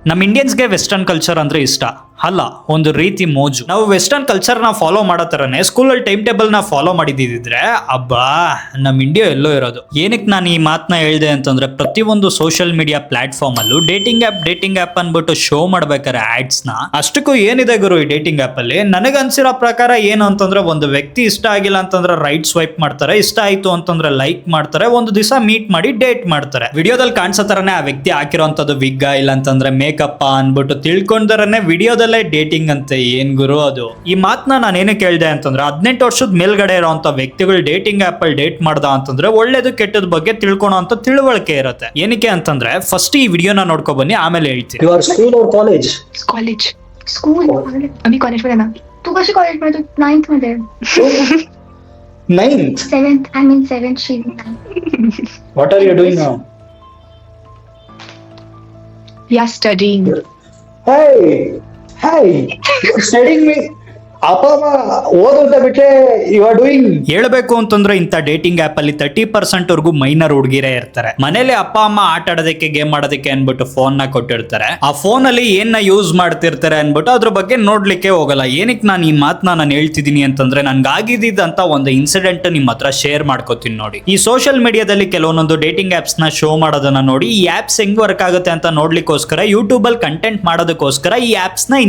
ನಮ್ಮ ಇಂಡಿಯನ್ಸ್ಗೆ western culture ಅಂದ್ರೆ ಇಷ್ಟ ಅಲ್ಲ, ಒಂದು ರೀತಿ ಮೋಜು. ನಾವು ವೆಸ್ಟರ್ನ್ ಕಲ್ಚರ್ ನ ಫಾಲೋ ಮಾಡೋ ತರನೇ ಸ್ಕೂಲಲ್ಲಿ ಟೈಮ್ ಟೇಬಲ್ ನ ಫಾಲೋ ಮಾಡಿದಿದ್ರೆ ಅಬ್ಬಾ ನಮ್ ಇಂಡಿಯಾ ಎಲ್ಲೋ ಇರೋದು. ಏನಕ್ಕೆ ನಾನು ಈ ಮಾತನ್ನ ಹೇಳ್ದೆ ಅಂತಂದ್ರೆ, ಪ್ರತಿಯೊಂದು ಸೋಷಿಯಲ್ ಮೀಡಿಯಾ ಪ್ಲಾಟ್ಫಾರ್ಮ್ ಅಲ್ಲೂ ಡೇಟಿಂಗ್ ಆಪ್ ಅನ್ಬಿಟ್ಟು ಶೋ ಮಾಡ್ಬೇಕಾರೆ ಆಡ್ಸ್ ನ, ಅಷ್ಟಕ್ಕೂ ಏನಿದೆ ಗುರು ಈ ಡೇಟಿಂಗ್ ಆಪ್ ಅಲ್ಲಿ? ನನಗನ್ಸಿರೋ ಪ್ರಕಾರ ಏನು ಅಂತಂದ್ರೆ, ಒಂದು ವ್ಯಕ್ತಿ ಇಷ್ಟ ಆಗಿಲ್ಲ ಅಂತಂದ್ರೆ ರೈಟ್ ಸ್ವೈಪ್ ಮಾಡ್ತಾರೆ, ಇಷ್ಟ ಆಯ್ತು ಅಂತಂದ್ರೆ ಲೈಕ್ ಮಾಡ್ತಾರೆ, ಒಂದು ದಿವಸ ಮೀಟ್ ಮಾಡಿ ಡೇಟ್ ಮಾಡ್ತಾರೆ. ವಿಡಿಯೋದಲ್ಲಿ ಕಾಣಿಸೋ ತರನೇ ಆ ವ್ಯಕ್ತಿ ಹಾಕಿರೋಂಥದ್ದು ವಿಗ್ಗ ಇಲ್ಲ ಅಂತಂದ್ರೆ ಮೇಕಪ್ ಅನ್ಬಿಟ್ಟು ತಿಳ್ಕೊಂಡರನೆ ವಿಡಿಯೋದಲ್ಲೇ ಡೇಟಿಂಗ್ ಅಂತ. ಏನ್ ಗುರು ಅದು? ಈ ಮಾತನ್ನ ನಾನು ಏನಕ್ಕೆ ಕೇಳಿದೆ ಅಂತಂದ್ರೆ, 18 ವರ್ಷದ ಮೇಲ್ಗಡೆ ಇರೋಂತ ವ್ಯಕ್ತಿಗಳು ಡೇಟಿಂಗ್ ಆಪ್ ಅಲ್ಲಿ ಡೇಟ್ ಮಾಡ್ದ ಅಂತಂದ್ರೆ ಒಳ್ಳೇದು ಕೆಟ್ಟದ ಬಗ್ಗೆ ತಿಳ್ಕೊಳೋ ಅಂತ ತಿಳುವಳಿಕೆ ಇರುತ್ತೆ. ಏನಕ್ಕೆ ಅಂತಂದ್ರೆ, ಫಸ್ಟ್ ಈ ವಿಡಿಯೋನ ನೋಡ್ಕೊ ಬನ್ನಿ, ಆಮೇಲೆ ಹೇಳ್ತೀನಿ. You are school or college? College school अभी कॉलेज में ना तू कशी कॉलेज में तू 9th मध्ये 9th. 7th I mean 7th she 9th What are you doing now? we are studying Hey, you're studying me. ಅಪ್ಪ ಅಮ್ಮ ಓದೋದ ಬಿಟ್ರೆ ಯು ಆರ್ ಡೂಯಿಂಗ್. ಹೇಳ್ಬೇಕು ಅಂತಂದ್ರೆ ಇಂಥ ಡೇಟಿಂಗ್ ಆಪ್ ಅಲ್ಲಿ 30% ವರ್ಗೂ ಮೈನರ್ ಹುಡುಗಿರೇ ಇರ್ತಾರೆ. ಮನೇಲಿ ಅಪ್ಪ ಅಮ್ಮ ಆಟ ಆಡೋದಕ್ಕೆ ಗೇಮ್ ಆಡೋದಕ್ಕೆ ಅನ್ಬಿಟ್ಟು ಫೋನ್ ನ ಕೊಟ್ಟಿರ್ತಾರೆ. ಆ ಫೋನ್ ಅಲ್ಲಿ ಏನ್ ಯೂಸ್ ಮಾಡ್ತಿರ್ತಾರೆ ಅನ್ಬಿಟ್ಟು ಅದ್ರ ಬಗ್ಗೆ ನೋಡ್ಲಿಕ್ಕೆ ಹೋಗಲ್ಲ. ಏನಕ್ಕೆ ನಾನು ಈ ಮಾತನ್ನ ನಾನು ಹೇಳ್ತಿದ್ದೀನಿ ಅಂತಂದ್ರೆ, ನನ್ಗಾಗಿದ್ದಂತ ಒಂದು ಇನ್ಸಿಡೆಂಟ್ ನಿಮ್ಮ ಹತ್ರ ಶೇರ್ ಮಾಡ್ಕೋತೀನಿ ನೋಡಿ. ಈ ಸೋಷಿಯಲ್ ಮೀಡಿಯಾದಲ್ಲಿ ಕೆಲವೊಂದೊಂದು ಡೇಟಿಂಗ್ ಆಪ್ಸ್ ನ ಶೋ ಮಾಡೋದನ್ನ ನೋಡಿ, ಈ ಆಪ್ಸ್ ಹೆಂಗ್ ವರ್ಕ್ ಆಗುತ್ತೆ ಅಂತ ನೋಡ್ಲಿಕ್ಕೋಸ್ಕರ ಯೂಟ್ಯೂಬ್ ಅಲ್ಲಿ ಕಂಟೆಂಟ್ ಮಾಡೋದಕ್ಕೋಸ್ಕರ ಈ ಆಪ್ಸ್ ನ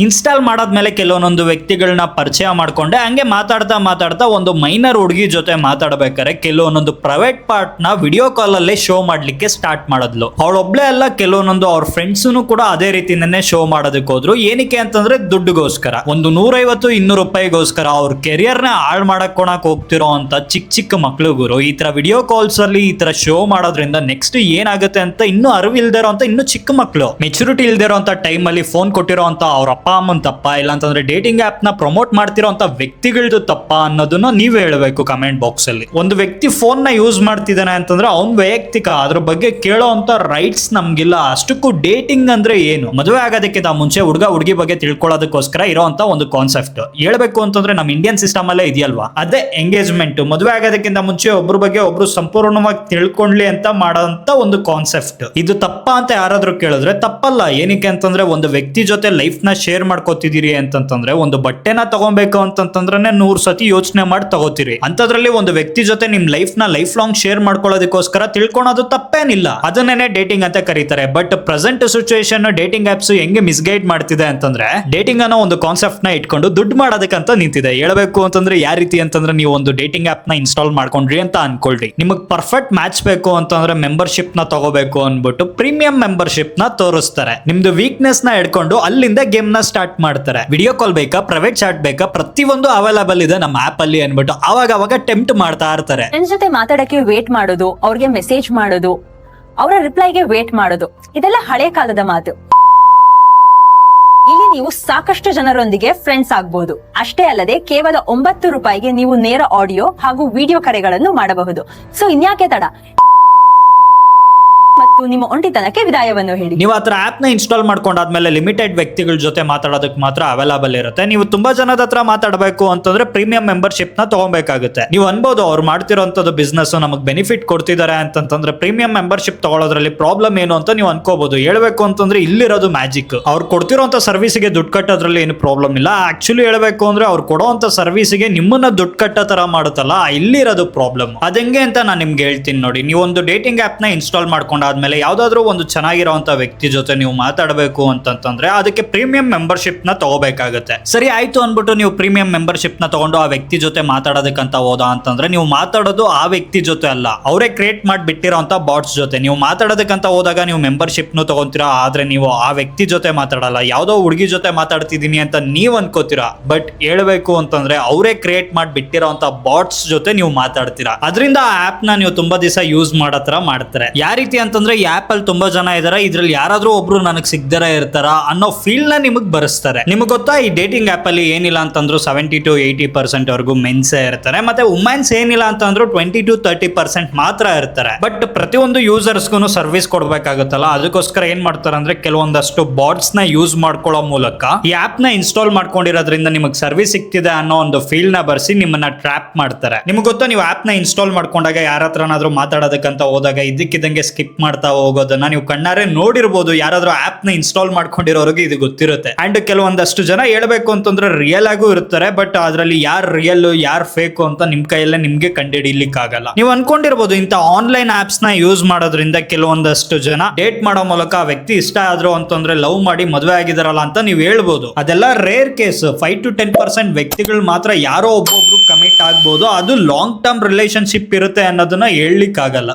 ಇನ್ಸ್ಟಾಲ್ ಮಾಡಾದ್ಮೇಲೆ ಕೆಲವೊಂದೊಂದು ವ್ಯಕ್ತಿಗಳನ್ನ ಪರಿಚಯ ಮಾಡ್ಕೊಂಡೆ. ಹಂಗೆ ಮಾತಾಡ್ತಾ ಒಂದು ಮೈನರ್ ಹುಡುಗಿ ಜೊತೆ ಮಾತಾಡ್ಬೇಕಾರೆ ಕೆಲವೊಂದೊಂದು ಪ್ರೈವೇಟ್ ಪಾರ್ಟ್ ನ ವಿಡಿಯೋ ಕಾಲ್ ಅಲ್ಲೇ ಶೋ ಮಾಡ್ಲಿಕ್ಕೆ ಸ್ಟಾರ್ಟ್ ಮಾಡಿದ್ಲು. ಅವಳೊಬ್ಳೆ ಅಲ್ಲ, ಕೆಲವೊಂದೊಂದು ಅವ್ರ ಫ್ರೆಂಡ್ಸ್ ಕೂಡ ಅದೇ ರೀತಿನೇ ಶೋ ಮಾಡೋದಕ್ಕೆ ಹೋದ್ರು. ಏನಕ್ಕೆ ಅಂತಂದ್ರೆ, ದುಡ್ಡುಗೋಸ್ಕರ, ಒಂದು 150-200 ರೂಪಾಯಿಗೋಸ್ಕರ ಅವ್ರ ಕೆರಿಯರ್ ನ ಹಾಳು ಮಾಡಕ್ ಹೋಗ್ತಿರೋ ಅಂತ ಚಿಕ್ಕ ಮಕ್ಳು ಗುರು. ಈ ತರ ವಿಡಿಯೋ ಕಾಲ್ಸ್ ಅಲ್ಲಿ ಈ ತರ ಶೋ ಮಾಡೋದ್ರಿಂದ ನೆಕ್ಸ್ಟ್ ಏನಾಗುತ್ತೆ ಅಂತ ಇನ್ನೂ ಅರಿವಿಲ್ದೇ ಇರೋ ಅಂತ ಇನ್ನೂ ಚಿಕ್ಕ ಮಕ್ಳು, ಮೆಚುರಿಟಿ ಇಲ್ದೇ ಇರೋ ಅಂತ ಟೈಮ್ ಅಲ್ಲಿ ಫೋನ್ ಕೊಟ್ಟಿರೋ ಅಂತ ಅವ್ರ ಅಪ್ಪ ಅಮ್ಮನ್ ತಪ್ಪ, ಇಲ್ಲ ಅಂತಂದ್ರೆ ಡೇಟಿಂಗ್ ಆಪ್ ನ ಪ್ರಮೋಟ್ ಮಾಡ್ತಿರೋ ಅಂತ ವ್ಯಕ್ತಿಗಳದ್ದು ತಪ್ಪ ಅನ್ನೋದನ್ನ ನೀವೇ ಹೇಳಬೇಕು ಕಮೆಂಟ್ ಬಾಕ್ಸ್ ಅಲ್ಲಿ. ಒಂದು ವ್ಯಕ್ತಿ ಫೋನ್ ನ ಯೂಸ್ ಮಾಡ್ತಿದ್ದಾನೆ ಅಂತಂದ್ರೆ ಅವ್ನ್ ವೈಯಕ್ತಿಕ, ಅದ್ರ ಬಗ್ಗೆ ಕೇಳೋ ಅಂತ ರೈಟ್ಸ್ ನಮ್ಗಿಲ್ಲ. ಅಷ್ಟಕ್ಕೂ ಡೇಟಿಂಗ್ ಅಂದ್ರೆ ಏನು? ಮದುವೆ ಆಗೋದಕ್ಕಿಂತ ಮುಂಚೆ ಹುಡುಗಿ ಬಗ್ಗೆ ತಿಳ್ಕೊಳ್ಳೋದಕ್ಕೋಸ್ಕರ ಇರೋಂತ ಒಂದು ಕಾನ್ಸೆಪ್ಟ್. ಹೇಳ್ಬೇಕು ಅಂತಂದ್ರೆ ನಮ್ಮ ಇಂಡಿಯನ್ ಸಿಸ್ಟಮ್ ಅಲ್ಲೇ ಇದೆಯಲ್ವಾ, ಅದೇ ಎಂಗೇಜ್ಮೆಂಟ್. ಮದುವೆ ಆಗೋದಕ್ಕಿಂತ ಮುಂಚೆ ಒಬ್ರ ಬಗ್ಗೆ ಒಬ್ರು ಸಂಪೂರ್ಣವಾಗಿ ತಿಳ್ಕೊಂಡ್ಲಿ ಅಂತ ಮಾಡೋಂತ ಒಂದು ಕಾನ್ಸೆಪ್ಟ್. ಇದು ತಪ್ಪ ಅಂತ ಯಾರಾದ್ರೂ ಕೇಳಿದ್ರೆ ತಪ್ಪಲ್ಲ. ಏನಕ್ಕೆ ಅಂತಂದ್ರೆ, ಒಂದು ವ್ಯಕ್ತಿ ಜೊತೆ ಲೈಫ್ ನ ಶೇರ್ ಮಾಡ್ಕೋತಿದೀರಿ ಅಂತಂದ್ರೆ, ಒಂದು ಬಟ್ಟೆನ ತಗೊಬೇಕು ಅಂತಂದ್ರೆ 100 ಸತಿ ಯೋಚನೆ ಮಾಡಿ ತಗೋತೀರಿ. ಅಂತದ್ರಲ್ಲಿ ಒಂದು ವ್ಯಕ್ತಿ ಜೊತೆ ನಿಮ್ ಲೈಫ್ ಲಾಂಗ್ ಶೇರ್ ಮಾಡ್ಕೊಳ್ಳೋದಕ್ಕೋಸ್ಕರ ತಿಳ್ಕೊಳೋದು ತಪ್ಪೇನಿಲ್ಲ. ಅದನ್ನೇ ಡೇಟಿಂಗ್ ಅಂತ ಕರೀತಾರೆ. But present situation dating apps ಹೆಂಗೆ ಮಿಸ್ಗೈಡ್ ಮಾಡ್ತಿದೆ ಅಂತಂದ್ರೆ, ಡೇಟಿಂಗ್ ಅನ್ನೋ ಒಂದು ಕಾನ್ಸೆಪ್ಟ್ ನ ಇಟ್ಕೊಂಡು ದುಡ್ಡು ಮಾಡೋದಕ್ಕಂತ ನಿಂತಿದೆ. ಹೇಳ್ಬೇಕು ಅಂತಂದ್ರೆ ಯಾವ ರೀತಿ ಅಂತಂದ್ರೆ, ನೀವು ಒಂದು ಡೇಟಿಂಗ್ ಆಪ್ ನ ಇನ್ಸ್ಟಾಲ್ ಮಾಡ್ಕೊಂಡ್ರಿ ಅಂತ ಅನ್ಕೊಳ್ರಿ, ನಿಮಗ್ ಪರ್ಫೆಕ್ಟ್ ಮ್ಯಾಚ್ ಬೇಕು ಅಂತಂದ್ರೆ ಮೆಂಬರ್ಶಿಪ್ ನ ತಗೋಬೇಕು ಅನ್ಬಿಟ್ಟು ಪ್ರೀಮಿಯಂ ಮೆಂಬರ್ಶಿಪ್ ನ ತೋರಿಸ್ತಾರೆ. ನಿಮ್ದು ವೀಕ್ನೆಸ್ ನ ಹಿಡ್ಕೊಂಡು ಅಲ್ಲಿಂದ ಗೇಮ್ ನ ಸ್ಟಾರ್ಟ್ ಮಾಡ್ತಾರೆ. ವಿಡಿಯೋ ಕಾಲ್ ಬೇಕಾ, ಪ್ರೈವೇಟ್ ಚಾಟ್ ಬೇಕಾ, ಪ್ರತಿಯೊಂದು ಅವೈಲೇಬಲ್ ಇದೆ ನಮ್ಮ ಆಪ್ ಅಲ್ಲಿ ಅನ್ಬಿಟ್ಟು ಅವಾಗ ಟೆಂಪ್ಟ್ ಮಾಡ್ತಾ ಇರ್ತಾರೆ. ಫ್ರೆಂಡ್ಸ್ ಜೊತೆ ಮಾತಾಡಕ್ಕೆ ವೇಟ್ ಮಾಡೋದು, ಅವ್ರಿಗೆ ಮೆಸೇಜ್ ಮಾಡೋದು, ಅವರ ರಿಪ್ಲೈಗೆ ವೇಟ್ ಮಾಡೋದು, ಇದೆಲ್ಲ ಹಳೆ ಕಾಲದ ಮಾತು. ಇಲ್ಲಿ ನೀವು ಸಾಕಷ್ಟು ಜನರೊಂದಿಗೆ ಫ್ರೆಂಡ್ಸ್ ಆಗ್ಬಹುದು. ಅಷ್ಟೇ ಅಲ್ಲದೆ ಕೇವಲ 9 ರೂಪಾಯಿಗೆ ನೀವು ನೇರ ಆಡಿಯೋ ಹಾಗೂ ವಿಡಿಯೋ ಕರೆಗಳನ್ನು ಮಾಡಬಹುದು. ಸೊ ಇನ್ಯಾಕೆ ತಡ, ಮತ್ತು ನಿಮ್ಮ ಒಂಟಿತನಕ್ಕೆ ವಿದಾಯವನ್ನು ಹೇಳಿ. ನೀವು ಆತರ ಆಪ್ ನ ಇನ್ಸ್ಟಾಲ್ ಮಾಡ್ಕೊಂಡಾದ್ಮೇಲೆ ಲಿಮಿಟೆಡ್ ವ್ಯಕ್ತಿಗಳ ಜೊತೆ ಮಾತಾಡೋದಕ್ಕೆ ಮಾತ್ರ ಅವೈಲೇಬಲ್ ಇರುತ್ತೆ. ನೀವು ತುಂಬಾ ಜನದ ಹತ್ರ ಮಾತಾಡಬೇಕು ಅಂತಂದ್ರೆ ಪ್ರೀಮಿಯಂ ಮೆಂಬರ್ಶಿಪ್ ನ ತಗೋಬೇಕಾಗುತ್ತೆ. ನೀವು ಅನ್ಬೋದು, ಅವ್ರು ಮಾಡ್ತಿರೋಂಥದ್ದು ಬಿಸ್ನೆಸ್ ನಮಗೆ ಬೆನಿಫಿಟ್ ಕೊಡ್ತಿದ್ದಾರೆ ಅಂತಂದ್ರೆ ಪ್ರೀಮಿಯಂ ಮೆಂಬರ್ಶಿಪ್ ತಗೊಳ್ಳೋದ್ರಲ್ಲಿ ಪ್ರಾಬ್ಲಮ್ ಏನು ಅಂತ ನೀವು ಅನ್ಕೋಬಹುದು. ಹೇಳ್ಬೇಕು ಅಂತಂದ್ರೆ ಇಲ್ಲಿರೋದು ಮ್ಯಾಜಿಕ್. ಅವ್ರು ಕೊಡ್ತಿರೋಂಥ ಸರ್ವಿಸ್ಗೆ ದುಡ್ಡು ಕಟ್ಟೋದ್ರಲ್ಲಿ ಏನು ಪ್ರಾಬ್ಲಮ್ ಇಲ್ಲ. ಆಕ್ಚುಲಿ ಹೇಳ್ಬೇಕು ಅಂದ್ರೆ ಅವ್ರು ಕೊಡೋಂಥ ಸರ್ವಿಸ್ಗೆ ನಿಮ್ಮನ್ನ ದುಡ್ಡು ಕಟ್ಟೋ ತರ ಮಾಡುತ್ತಲ್ಲ, ಇಲ್ಲಿರೋದು ಪ್ರಾಬ್ಲಮ್. ಅದಂಗೆ ಅಂತ ನಾನು ನಿಮ್ಗೆ ಹೇಳ್ತೀನಿ ನೋಡಿ. ನೀವು ಒಂದು ಡೇಟಿಂಗ್ ಆಪ್ ನ ಇನ್ಸ್ಟಾಲ್ ಮಾಡ್ಕೊಂಡಾದ್ಮೇಲೆ ಯಾವ್ದಾದ್ರು ಒಂದು ಚೆನ್ನಾಗಿರೋಂಥ ವ್ಯಕ್ತಿ ಜೊತೆ ನೀವು ಮಾತಾಡಬೇಕು ಅಂತಂದ್ರೆ ಅದಕ್ಕೆ ಪ್ರೀಮಿಯಂ ಮೆಂಬರ್ಶಿಪ್ ನ ತಗೋಬೇಕಾಗುತ್ತೆ. ಸರಿ ಆಯ್ತು ಅನ್ಬಿಟ್ಟು ನೀವು ಪ್ರೀಮಿಯಂ ಮೆಂಬರ್ಶಿಪ್ ನ ತಗೊಂಡು ಆ ವ್ಯಕ್ತಿ ಜೊತೆ ಮಾತಾಡೋದಕ್ಕಂತ ಹೋದ ಅಂತಂದ್ರೆ, ನೀವು ಮಾತಾಡೋದು ಆ ವ್ಯಕ್ತಿ ಜೊತೆ ಅಲ್ಲ, ಅವರೇ ಕ್ರಿಯೇಟ್ ಮಾಡಿ ಬಿಟ್ಟಿರೋಂಥ ಬಾಟ್ಸ್ ಜೊತೆ. ನೀವು ಮಾತಾಡೋದಕ್ಕಂತ ಹೋದಾಗ ನೀವು ಮೆಂಬರ್ಶಿಪ್ ನು ತಗೊಂತೀರಾ, ಆದ್ರೆ ನೀವು ಆ ವ್ಯಕ್ತಿ ಜೊತೆ ಮಾತಾಡಲ್ಲ, ಯಾವ್ದೋ ಹುಡುಗಿ ಜೊತೆ ಮಾತಾಡ್ತಿದೀನಿ ಅಂತ ನೀವ್ ಅನ್ಕೋತೀರಾ. ಬಟ್ ಹೇಳ್ಬೇಕು ಅಂತಂದ್ರೆ ಅವರೇ ಕ್ರಿಯೇಟ್ ಮಾಡಿ ಬಿಟ್ಟಿರೋಂಥ ಬಾಟ್ಸ್ ಜೊತೆ ನೀವು ಮಾತಾಡ್ತೀರಾ. ಅದರಿಂದ ಆ ಆಪ್ ನ ನೀವು ತುಂಬಾ ದಿವಸ ಯೂಸ್ ಮಾಡತ್ರ ಮಾಡ್ತಾರೆ. ಯಾವ ರೀತಿ ಅಂತಂದ್ರೆ, ಈ ಆಪ್ ಅಲ್ಲಿ ತುಂಬಾ ಜನ ಇದಾರೆ, ಇದ್ರಲ್ಲಿ ಯಾರಾದ್ರೂ ಒಬ್ರು ನನಗೆ ಸಿಗ್ದರ ಇರ್ತಾರ ಅನ್ನೋ ಫೀಲ್ ನ ನಿಮಗ್ ಬರೆಸ್ತಾರೆ. ನಿಮ್ಗೆ ಗೊತ್ತಾ, ಈ ಡೇಟಿಂಗ್ ಆಪ್ ಅಲ್ಲಿ ಏನಿಲ್ಲ ಅಂತಂದ್ರು 70-80% ವರ್ಗೂ ಮೆನ್ಸೇ ಇರ್ತಾರೆ, ಮತ್ತೆ ವುಮೆನ್ಸ್ ಏನಿಲ್ಲ ಅಂತಂದ್ರು 20-30% ಮಾತ್ರ ಇರ್ತಾರೆ. ಬಟ್ ಪ್ರತಿಯೊಂದು ಯೂಸರ್ಸ್ಗೂ ಸರ್ವಿಸ್ ಕೊಡ್ಬೇಕಾಗುತ್ತಲ್ಲ, ಅದಕ್ಕೋಸ್ಕರ ಏನ್ ಮಾಡ್ತಾರೆ ಅಂದ್ರೆ, ಕೆಲವೊಂದಷ್ಟು ಬಾಟ್ಸ್ ನ ಯೂಸ್ ಮಾಡ್ಕೊಳ್ಳೋ ಮೂಲಕ ಈ ಆಪ್ ನ ಇನ್ಸ್ಟಾಲ್ ಮಾಡ್ಕೊಂಡಿರೋದ್ರಿಂದ ನಿಮಗೆ ಸರ್ವಿಸ್ ಸಿಗ್ತಿದೆ ಅನ್ನೋ ಒಂದು ಫೀಲ್ ನ ಬರ್ಸಿ ನಿಮ್ಮನ್ನ ಟ್ರ್ಯಾಪ್ ಮಾಡ್ತಾರೆ. ನಿಮ್ಗೆ ಗೊತ್ತಾ, ನೀವು ಆಪ್ ನ ಇನ್ಸ್ಟಾಲ್ ಮಾಡ್ಕೊಂಡಾಗ ಯಾರ ಹತ್ರನಾದ್ರೂ ಮಾತಾಡೋದಕ್ಕಂತ ಹೋದಾಗ ಇದ್ದಕ್ಕಿದ್ದಂಗೆ ಸ್ಕಿಪ್ ಮಾಡ್ತಾ ಮಾಡ್ತಾ ಹೋಗೋದನ್ನ ನೀವು ಕಣ್ಣಾರೆ ನೋಡಿರ್ಬೋದು. ಯಾರಾದ್ರೂ ಆಪ್ ನ ಇನ್ಸ್ಟಾಲ್ ಮಾಡ್ಕೊಂಡಿರೋರಿಗೆ ಇದು ಗೊತ್ತಿರುತ್ತೆ. ಅಂಡ್ ಕೆಲವೊಂದಷ್ಟು ಜನ ಹೇಳ್ಬೇಕು ಅಂತಂದ್ರೆ ರಿಯಲ್ ಆಗೂ ಇರ್ತಾರೆ, ಬಟ್ ಅದ್ರಲ್ಲಿ ಯಾರ್ ರಿಯಲ್ ಯಾರ್ ಫೇಕ್ ಅಂತ ನಿಮ್ ಕೈಯಲ್ಲೇ ನಿಮ್ಗೆ ಕಂಡುಹಿಡಿಲಿಕ್ಕೆ ಆಗಲ್ಲ. ನೀವು ಅನ್ಕೊಂಡಿರ್ಬೋದು ಇಂತ ಆನ್ಲೈನ್ ಆಪ್ಸ್ ನ ಯೂಸ್ ಮಾಡೋದ್ರಿಂದ ಕೆಲವೊಂದಷ್ಟು ಜನ ಡೇಟ್ ಮಾಡೋ ಮೂಲಕ ಆ ವ್ಯಕ್ತಿ ಇಷ್ಟ ಆದ್ರು ಅಂತಂದ್ರೆ ಲವ್ ಮಾಡಿ ಮದುವೆ ಆಗಿದಾರಲ್ಲ ಅಂತ ನೀವು ಹೇಳ್ಬೋದು. ಅದೆಲ್ಲ ರೇರ್ ಕೇಸ್. 5 to 10% ವ್ಯಕ್ತಿಗಳು ಮಾತ್ರ ಯಾರೋ ಒಬ್ಬೊಬ್ರು ಕಮಿಟ್ ಆಗ್ಬೋದು. ಅದು ಲಾಂಗ್ ಟರ್ಮ್ ರಿಲೇಶನ್ಶಿಪ್ ಇರುತ್ತೆ ಅನ್ನೋದನ್ನ ಹೇಳಲಿಕ್ಕೆ ಆಗಲ್ಲ.